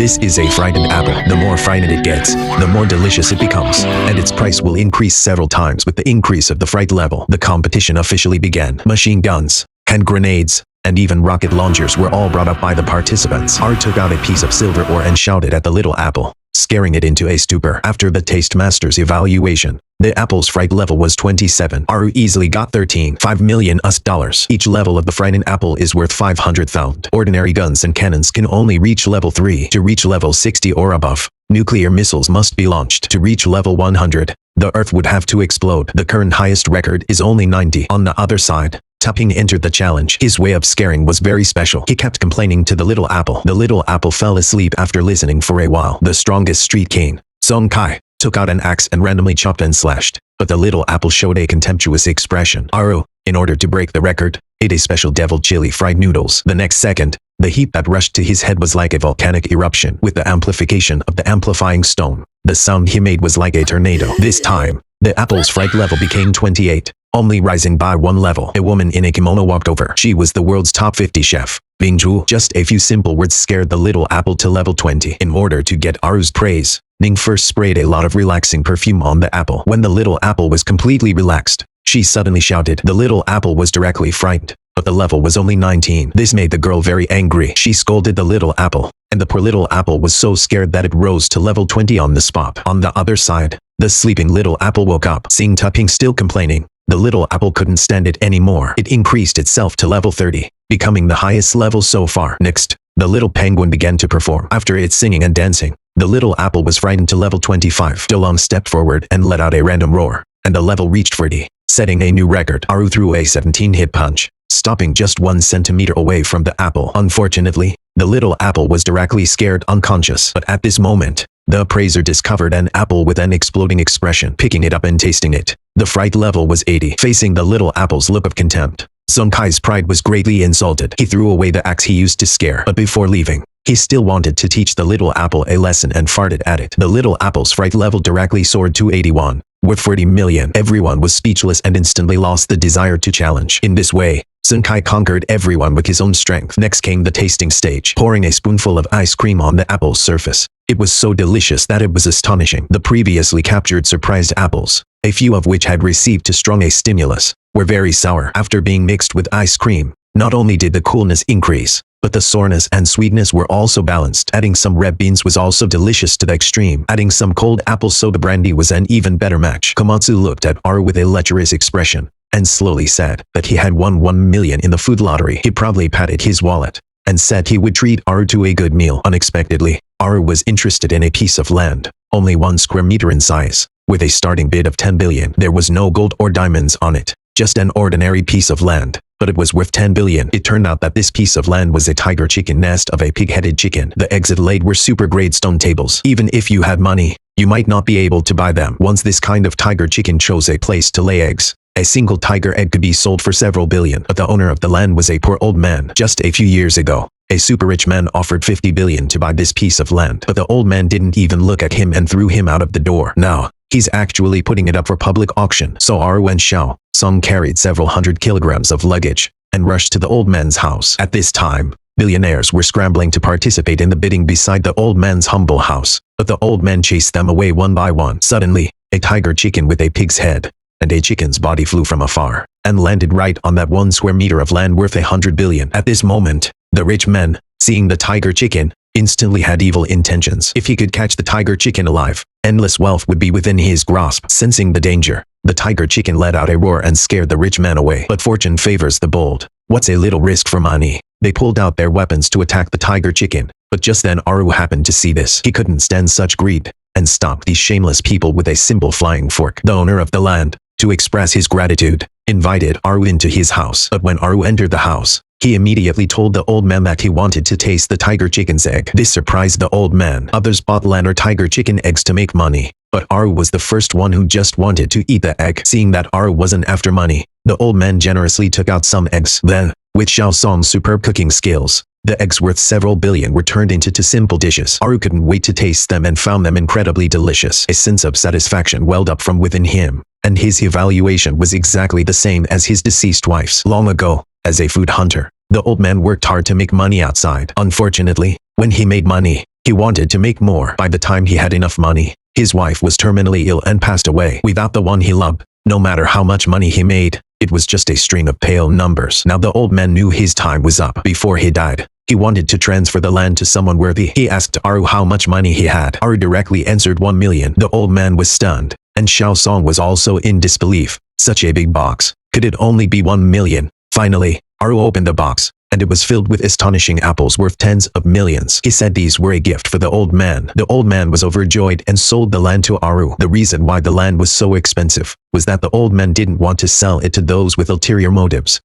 This is a frightened apple. The more frightened it gets, the more delicious it becomes, and its price will increase several times with the increase of the fright level. The competition officially began. Machine guns, hand grenades, and even rocket launchers were all brought up by the participants. R took out a piece of silver ore and shouted at the little apple, scaring it into a stupor. After the taste master's evaluation, the apple's fright level was 27. Aru easily got 13.5 million US$. Each level of the frightened apple is worth 500,000. Ordinary guns and cannons can only reach level 3. To reach level 60 or above, nuclear missiles must be launched. To reach level 100, the Earth would have to explode. The current highest record is only 90. On the other side, Tapping entered the challenge. His way of scaring was very special. He kept complaining to the little apple. The little apple fell asleep after listening for a while. The strongest street king, Song Kai, took out an axe and randomly chopped and slashed, but the little apple showed a contemptuous expression. Aru, in order to break the record, ate a special devil chili fried noodles. The next second, the heat that rushed to his head was like a volcanic eruption. With the amplification of the amplifying stone, the sound he made was like a tornado. This time, the apple's fright level became 28, only rising by one level. A woman in a kimono walked over. She was the world's top 50 chef, Bing Zhu. Just a few simple words scared the little apple to level 20. In order to get Aru's praise, Ning first sprayed a lot of relaxing perfume on the apple. When the little apple was completely relaxed, she suddenly shouted. The little apple was directly frightened, but the level was only 19. This made the girl very angry. She scolded the little apple, and the poor little apple was so scared that it rose to level 20 on the spot. On the other side, the sleeping little apple woke up. Seeing Tapping still complaining, the little apple couldn't stand it anymore. It increased itself to level 30, becoming the highest level so far. Next, the little penguin began to perform. After its singing and dancing, the little apple was frightened to level 25. Dolong stepped forward and let out a random roar, and the level reached 40, setting a new record. Aru threw a 17-hit punch, stopping just 1 centimeter away from the apple. Unfortunately, the little apple was directly scared unconscious. But at this moment, the appraiser discovered an apple with an exploding expression. Picking it up and tasting it, the fright level was 80. Facing the little apple's look of contempt, Song Kai's pride was greatly insulted. He threw away the axe he used to scare. But before leaving, he still wanted to teach the little apple a lesson and farted at it. The little apple's fright level directly soared to 81. With 40 million, everyone was speechless and instantly lost the desire to challenge. In this way, Sun Kai conquered everyone with his own strength. Next came the tasting stage. Pouring a spoonful of ice cream on the apple's surface, it was so delicious that it was astonishing. The previously captured surprised apples, a few of which had received too strong a stimulus, were very sour. After being mixed with ice cream, not only did the coolness increase, but the sourness and sweetness were also balanced. Adding some red beans was also delicious to the extreme. Adding some cold apple soda brandy was an even better match. Komatsu looked at Aru with a lecherous expression, and slowly said that he had won 1 million in the food lottery. He proudly patted his wallet, and said he would treat Aru to a good meal. Unexpectedly, Aru was interested in a piece of land, only 1 square meter in size, with a starting bid of 10 billion. There was no gold or diamonds on it, just an ordinary piece of land, but it was worth 10 billion. It turned out that this piece of land was a tiger chicken nest of a pig-headed chicken. The eggs it laid were super-grade stone tables. Even if you had money, you might not be able to buy them. Once this kind of tiger chicken chose a place to lay eggs, a single tiger egg could be sold for several billion. But the owner of the land was a poor old man. Just a few years ago, a super-rich man offered 50 billion to buy this piece of land. But the old man didn't even look at him and threw him out of the door. Now, he's actually putting it up for public auction. So Aru and Xiao Song carried several hundred kilograms of luggage and rushed to the old man's house. At this time, billionaires were scrambling to participate in the bidding beside the old man's humble house, but the old man chased them away one by one. Suddenly, a tiger chicken with a pig's head and a chicken's body flew from afar and landed right on that 1 square meter of land worth 100 billion. At this moment, the rich man, seeing the tiger chicken, instantly had evil intentions. If he could catch the tiger chicken alive, endless wealth would be within his grasp. Sensing the danger, the tiger chicken let out a roar and scared the rich man away. But fortune favors the bold. What's a little risk for money? They pulled out their weapons to attack the tiger chicken, but just then Aru happened to see this. He couldn't stand such greed, and stopped these shameless people with a simple flying fork. The owner of the land, to express his gratitude, invited Aru into his house. But when Aru entered the house, he immediately told the old man that he wanted to taste the tiger chicken's egg. This surprised the old man. Others bought land or tiger chicken eggs to make money, but Aru was the first one who just wanted to eat the egg. Seeing that Aru wasn't after money, the old man generously took out some eggs. Then, with Xiao Song's superb cooking skills, the eggs worth several billion were turned into 2 simple dishes. Aru couldn't wait to taste them and found them incredibly delicious. A sense of satisfaction welled up from within him, and his evaluation was exactly the same as his deceased wife's. Long ago, as a food hunter, the old man worked hard to make money outside. Unfortunately, when he made money, He wanted to make more. By the time he had enough money, his wife was terminally ill and passed away without the one he loved. No matter how much money he made, it was just a string of pale numbers. Now the old man knew his time was up. Before he died, he wanted to transfer the land to someone worthy. He asked Aru how much money he had. Aru directly answered 1 million. The old man was stunned, and Xiao Song was also in disbelief. Such a big box. Could it only be 1 million? Finally, Aru opened the box, and it was filled with astonishing apples worth tens of millions. He said these were a gift for the old man. The old man was overjoyed and sold the land to Aru. The reason why the land was so expensive was that the old man didn't want to sell it to those with ulterior motives.